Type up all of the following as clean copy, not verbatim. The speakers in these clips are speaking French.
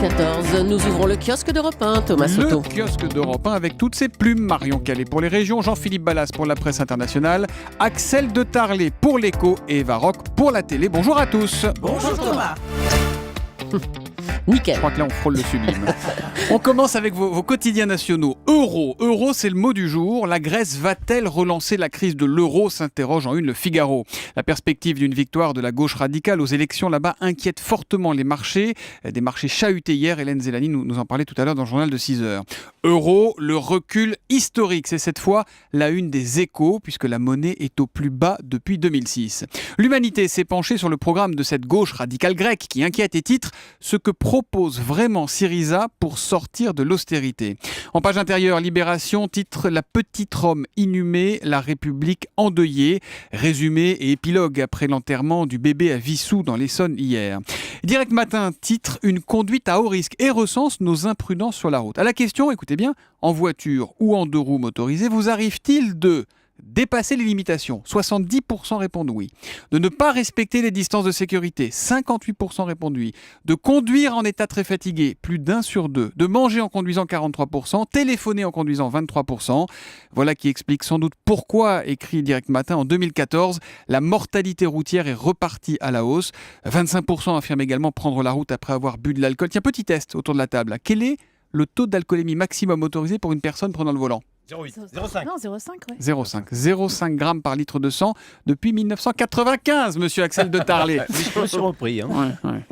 8h14, nous ouvrons le kiosque d'Europe 1, Thomas Soto. Le kiosque d'Europe 1 avec toutes ses plumes. Marion Calais pour les régions, Jean-Philippe Ballas pour la presse internationale, Axel de Tarlé pour l'écho et Eva Rock pour la télé. Bonjour à tous. Bonjour Thomas. Nickel. Je crois que là on frôle le sublime. On commence avec vos quotidiens nationaux. Euro, c'est le mot du jour. La Grèce va-t-elle relancer la crise de l'euro, s'interroge en une le Figaro. La perspective d'une victoire de la gauche radicale aux élections là-bas inquiète fortement les marchés. Des marchés chahutés hier. Hélène Zélani nous en parlait tout à l'heure dans le journal de 6h. Euro, le recul historique. C'est cette fois la une des Échos puisque la monnaie est au plus bas depuis 2006. L'Humanité s'est penchée sur le programme de cette gauche radicale grecque qui inquiète et titre ce que propose vraiment Syriza pour sortir de l'austérité. En page intérieure, Libération titre La petite Rome inhumée, la République endeuillée. Résumé et épilogue après l'enterrement du bébé à Vissou dans l'Essonne hier. Direct Matin titre Une conduite à haut risque et recense nos imprudences sur la route. À la question, écoutez bien, en voiture ou en deux roues motorisées, vous arrive-t-il de dépasser les limitations, 70% répondent oui. De ne pas respecter les distances de sécurité, 58% répondent oui. De conduire en état très fatigué, plus d'1 sur 2. De manger en conduisant, 43%. Téléphoner en conduisant, 23%. Voilà qui explique sans doute pourquoi, écrit Direct Matin, en 2014, la mortalité routière est repartie à la hausse. 25% affirment également prendre la route après avoir bu de l'alcool. Tiens, petit test autour de la table. Quel est le taux d'alcoolémie maximum autorisé pour une personne prenant le volant ? 0,5. Non, 0,5, ouais. 0,5 grammes par litre de sang depuis 1995, monsieur Axel de Tarlé. Je me suis repris.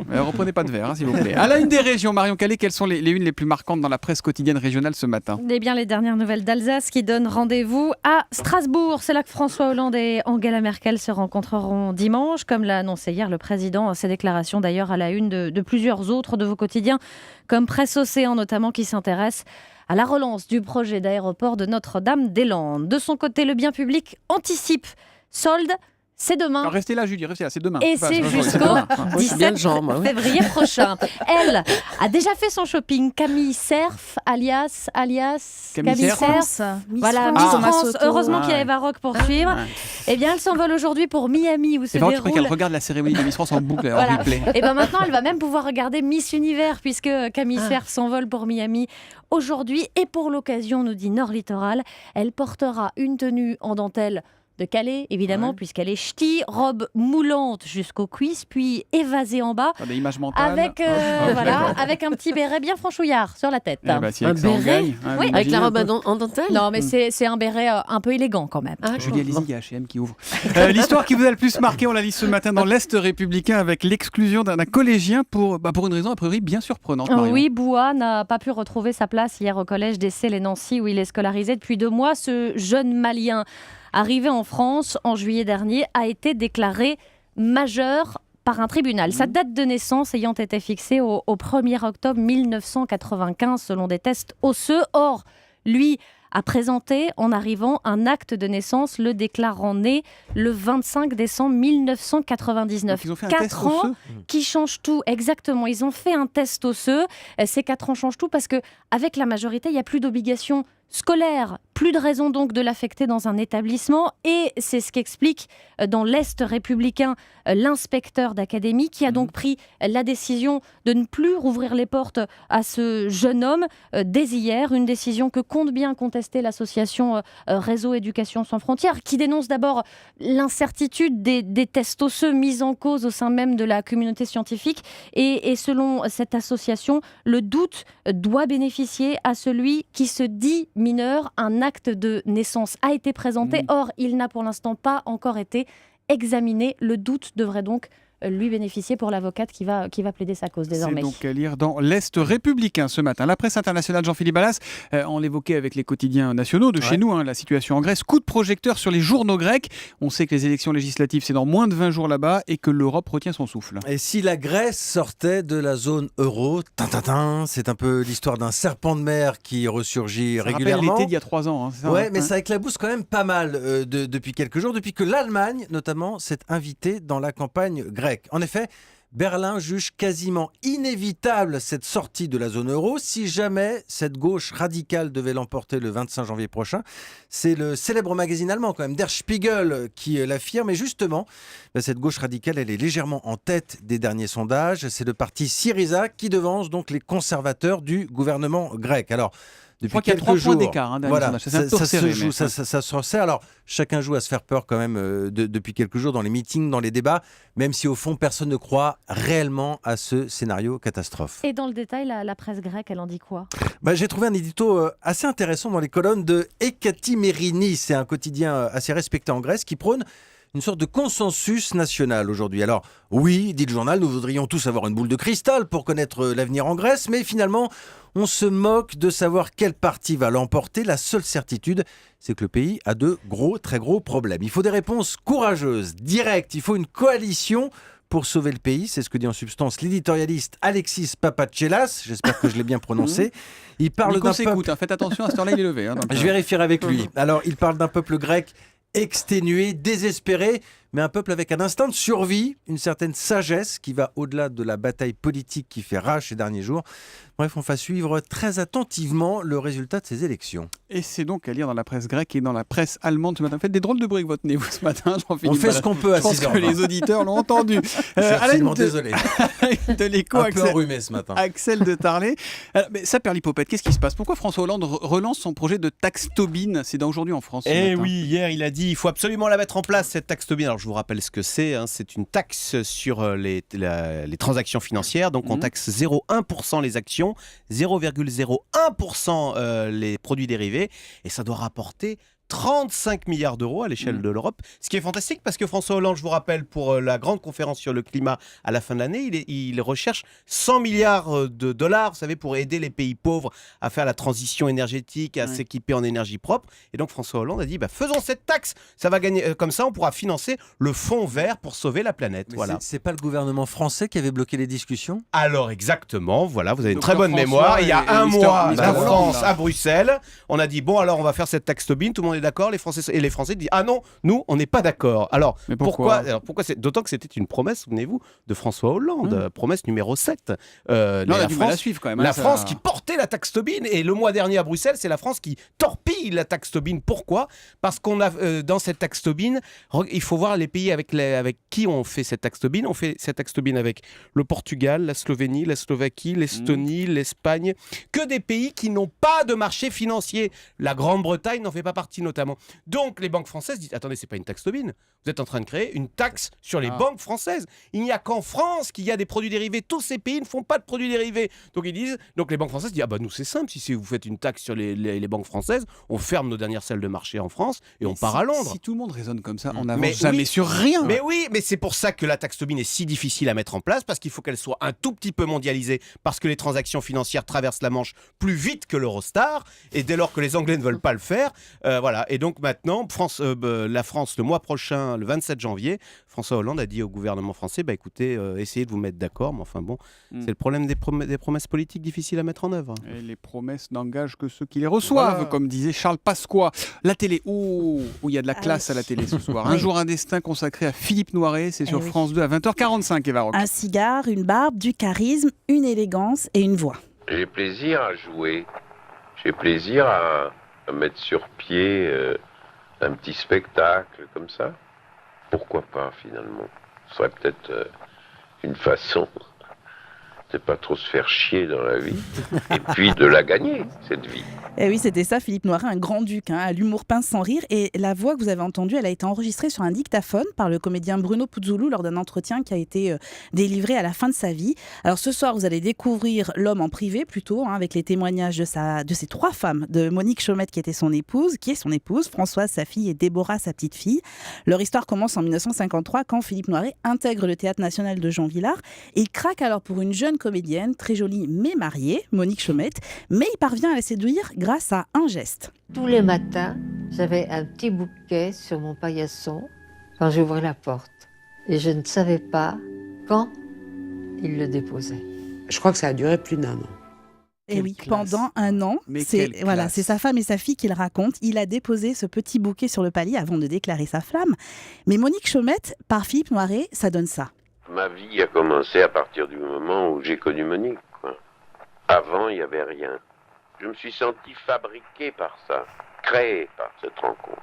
Mais reprenez pas de verre, s'il vous plaît. À la une des régions, Marion Calais, quelles sont les unes les plus marquantes dans la presse quotidienne régionale ce matin ? Eh bien, les dernières nouvelles d'Alsace qui donnent rendez-vous à Strasbourg. C'est là que François Hollande et Angela Merkel se rencontreront dimanche, comme l'a annoncé hier le président. Ses déclarations d'ailleurs à la une de plusieurs autres de vos quotidiens, comme Presse Océan notamment, qui s'intéresse à la relance du projet d'aéroport de Notre-Dame-des-Landes. De son côté, le bien public anticipe. Solde, c'est demain. Alors, restez là, Julie, restez là, c'est demain. Et c'est jusqu'au Oui, c'est bien 17 le genre, moi, oui. février prochain. Elle a déjà fait son shopping. Camille Cerf, alias Camille Cerf. Voilà, Miss France. Heureusement qu'il y a Eva Rock pour suivre. Eh bien, elle s'envole aujourd'hui pour Miami où se C'est vrai que je crois déroule... qu'elle regarde la cérémonie de Miss France en boucle, en Voilà. replay. Et bien maintenant, elle va même pouvoir regarder Miss Univers puisque Camille Cerf s'envole pour Miami aujourd'hui. Et pour l'occasion, nous dit Nord Littoral, elle portera une tenue en dentelle de Calais, évidemment, puisqu'elle est ch'ti, robe moulante jusqu'aux cuisses, puis évasée en bas, Des images mentales. avec, avec un petit béret bien franchouillard sur la tête. Eh ben, si Un avec ça, on béret gagne, hein, Oui. vous Avec la imaginez robe un peu. en dentelle. Non, mais c'est un béret un peu élégant quand même. Ah, Julie, allez-y, bon. il y a H&M qui ouvre. L'histoire qui vous a le plus marqué, on l'a dit ce matin dans l'Est républicain avec l'exclusion d'un collégien pour une raison a priori bien surprenante. Marion. Oui, Boua n'a pas pu retrouver sa place hier au collège d'Essé les Nancy où il est scolarisé depuis 2 mois. Ce jeune Malien arrivé en France en juillet dernier a été déclaré majeur par un tribunal. Sa date de naissance ayant été fixée au 1er octobre 1995 selon des tests osseux. Or, lui a présenté en arrivant un acte de naissance le déclarant né le 25 décembre 1999. Donc, ils ont fait un 4 test ans osseux. qui changent tout, exactement. Ils ont fait un test osseux. Ces 4 ans changent tout parce qu'avec la majorité, il n'y a plus d'obligation scolaire. Plus de raison donc de l'affecter dans un établissement. Et c'est ce qu'explique dans l'Est républicain l'inspecteur d'académie qui a donc pris la décision de ne plus rouvrir les portes à ce jeune homme dès hier. Une décision que compte bien contester l'association Réseau Éducation Sans Frontières qui dénonce d'abord l'incertitude des tests osseux mis en cause au sein même de la communauté scientifique. Et selon cette association, le doute doit bénéficier à celui qui se dit mineur. Un acte de naissance a été présenté. Or, il n'a pour l'instant pas encore été examiné. Le doute devrait donc lui bénéficier pour l'avocate qui va plaider sa cause désormais. C'est donc à lire dans l'Est républicain ce matin. La presse internationale, Jean-Philippe Ballas, on l'évoquait avec les quotidiens nationaux de chez nous, la situation en Grèce. Coup de projecteur sur les journaux grecs. On sait que les élections législatives, c'est dans moins de 20 jours là-bas et que l'Europe retient son souffle. Et si la Grèce sortait de la zone euro, c'est un peu l'histoire d'un serpent de mer qui ressurgit Ça rappelle régulièrement. l'été d'il y a 3 ans. C'est ça, Ouais, mais ça éclabousse quand même pas mal depuis quelques jours, depuis que l'Allemagne, notamment, s'est invitée dans la campagne grecque. En effet, Berlin juge quasiment inévitable cette sortie de la zone euro si jamais cette gauche radicale devait l'emporter le 25 janvier prochain. C'est le célèbre magazine allemand quand même, Der Spiegel, qui l'affirme. Et justement, cette gauche radicale, elle est légèrement en tête des derniers sondages. C'est le parti Syriza qui devance donc les conservateurs du gouvernement grec. Alors, je crois qu'il y a 3 points d'écart. Voilà, c'est un tour serré, ça se resserre. Alors, chacun joue à se faire peur quand même depuis quelques jours dans les meetings, dans les débats, même si au fond, personne ne croit réellement à ce scénario catastrophe. Et dans le détail, la presse grecque, elle en dit quoi ? J'ai trouvé un édito assez intéressant dans les colonnes de Ekati Merini. C'est un quotidien assez respecté en Grèce qui prône une sorte de consensus national aujourd'hui. Alors oui, dit le journal, nous voudrions tous avoir une boule de cristal pour connaître l'avenir en Grèce, mais finalement, on se moque de savoir quel parti va l'emporter. La seule certitude, c'est que le pays a de très gros problèmes. Il faut des réponses courageuses, directes. Il faut une coalition pour sauver le pays. C'est ce que dit en substance l'éditorialiste Alexis Papachelas. J'espère que je l'ai bien prononcé. Il parle d'un peuple... Faites attention, à ce temps-là, il est levé. Je vérifierai avec lui. Alors, il parle d'un peuple grec exténué, désespéré, mais un peuple avec un instinct de survie, une certaine sagesse qui va au-delà de la bataille politique qui fait rage ces derniers jours. Bref, on va suivre très attentivement le résultat de ces élections. Et c'est donc à lire dans la presse grecque et dans la presse allemande ce matin. Faites des drôles de bruit avec votre nez, vous, ce matin, Jean-Philippe. On fait ce qu'on peut à 6h20. Je pense que les auditeurs l'ont entendu. Absolument désolé. De l'écho, un peu enrhumé ce matin. Axel de Tarlet. Mais ça perd l'hypopète. Qu'est-ce qui se passe ? Pourquoi François Hollande relance son projet de taxe Tobin ? C'est aujourd'hui en France. Oui, hier il a dit il faut absolument la mettre en place, cette taxe Tobin. Alors je vous rappelle ce que c'est. C'est une taxe sur les transactions financières. Donc on taxe 0,1% les actions, 0,01% les produits dérivés. Et ça doit rapporter 35 milliards d'euros à l'échelle de l'Europe, ce qui est fantastique parce que François Hollande, je vous rappelle, pour la grande conférence sur le climat à la fin de l'année, il recherche 100 milliards de dollars, vous savez, pour aider les pays pauvres à faire la transition énergétique, à s'équiper en énergie propre. Et donc François Hollande a dit, faisons cette taxe, ça va gagner, comme ça on pourra financer le fonds vert pour sauver la planète. Mais voilà. C'est pas le gouvernement français qui avait bloqué les discussions ? Alors exactement, voilà, vous avez une Docteur très bonne François mémoire. Il y a un mois, Mister la Hollande, France là. à Bruxelles, on a dit bon alors on va faire cette taxe Tobin, tout le monde est d'accord, les Français disent ah non, nous on n'est pas d'accord. Alors Mais pourquoi d'autant que c'était une promesse, souvenez-vous, de François Hollande, promesse numéro 7. On a du mal à suivre quand même. La France qui portait la taxe Tobin, et le mois dernier à Bruxelles, c'est la France qui torpille la taxe Tobin. Pourquoi ? Parce qu'on a dans cette taxe Tobin, il faut voir les pays avec qui on fait cette taxe Tobin. On fait cette taxe Tobin avec le Portugal, la Slovénie, la Slovaquie, l'Estonie, l'Espagne, que des pays qui n'ont pas de marché financier. La Grande-Bretagne n'en fait pas partie notamment. Donc les banques françaises disent attendez, c'est pas une taxe Tobin. Vous êtes en train de créer une taxe sur les banques françaises. Il n'y a qu'en France qu'il y a des produits dérivés. Tous ces pays ne font pas de produits dérivés. Donc les banques françaises disent nous c'est simple, si vous faites une taxe sur les banques françaises, on ferme nos dernières salles de marché en France et on part à Londres. Si tout le monde raisonne comme ça, on n'avance jamais sur rien. Mais oui, mais c'est pour ça que la taxe Tobin est si difficile à mettre en place, parce qu'il faut qu'elle soit un tout petit peu mondialisée, parce que les transactions financières traversent la Manche plus vite que l'Eurostar, et dès lors que les Anglais ne veulent pas le faire, voilà. Et donc maintenant, la France, le mois prochain, le 27 janvier, François Hollande a dit au gouvernement français, écoutez, essayez de vous mettre d'accord, mais enfin bon, c'est le problème des promesses politiques difficiles à mettre en œuvre. Et les promesses n'engagent que ceux qui les reçoivent, comme disait Charles Pasqua. La télé, il y a de la classe à la télé ce soir. Un jour, un destin consacré à Philippe Noiret, c'est sur France 2 à 20h45, Eva Rock. Un cigare, une barbe, du charisme, une élégance et une voix. J'ai plaisir à jouer, j'ai plaisir à mettre sur pied un petit spectacle comme ça. Pourquoi pas finalement ? Ce serait peut-être une façon de pas trop se faire chier dans la vie et puis de la gagner, cette vie. Et oui, c'était ça, Philippe Noiret, un grand-duc, à l'humour pince sans rire. Et la voix que vous avez entendue, elle a été enregistrée sur un dictaphone par le comédien Bruno Puzzolo lors d'un entretien qui a été délivré à la fin de sa vie. Alors ce soir, vous allez découvrir l'homme en privé plutôt, avec les témoignages de ses 3 femmes, de Monique Chaumette qui est son épouse, Françoise, sa fille, et Déborah, sa petite fille. Leur histoire commence en 1953 quand Philippe Noiret intègre le Théâtre National de Jean Villard. Et il craque alors pour une jeune comédienne, très jolie mais mariée, Monique Chaumette, mais il parvient à la séduire grâce à un geste. Tous les matins, j'avais un petit bouquet sur mon paillasson quand j'ouvrais la porte. Et je ne savais pas quand il le déposait. Je crois que ça a duré plus d'1 an. Et oui, pendant 1 an, c'est sa femme et sa fille qui le racontent. Il a déposé ce petit bouquet sur le palier avant de déclarer sa flamme. Mais Monique Chaumette, par Philippe Noiret, ça donne ça. ma vie a commencé à partir du moment où j'ai connu Monique, quoi. Avant, il n'y avait rien. Je me suis senti fabriqué par ça, créé par cette rencontre.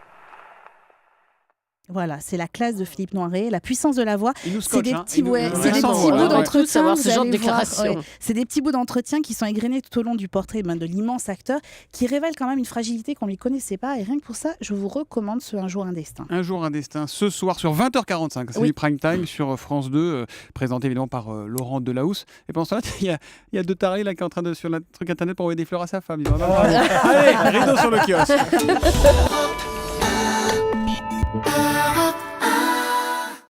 Voilà, c'est la classe de Philippe Noiret, la puissance de la voix. Il nous C'est scotche, des hein. petits, Il nous- ouais, il nous c'est des laisse en petits voix. bouts Ouais, ouais. d'entretien. savoir vous ce genre allez voir, d'éclatation. C'est des petits bouts d'entretien qui sont égrenés tout au long du portrait de l'immense acteur, qui révèlent quand même une fragilité qu'on ne lui connaissait pas. Et rien que pour ça, je vous recommande ce Un jour un destin. Un jour, un destin, ce soir sur 20h45. C'est Oui. du prime time sur France 2, présenté évidemment par Laurent Delahousse. Et pendant ce temps-là, il y a deux tarés là, qui est en train de, sur le truc internet pour envoyer des fleurs à sa femme. Ils vont avoir- Allez, rideau sur le kiosque.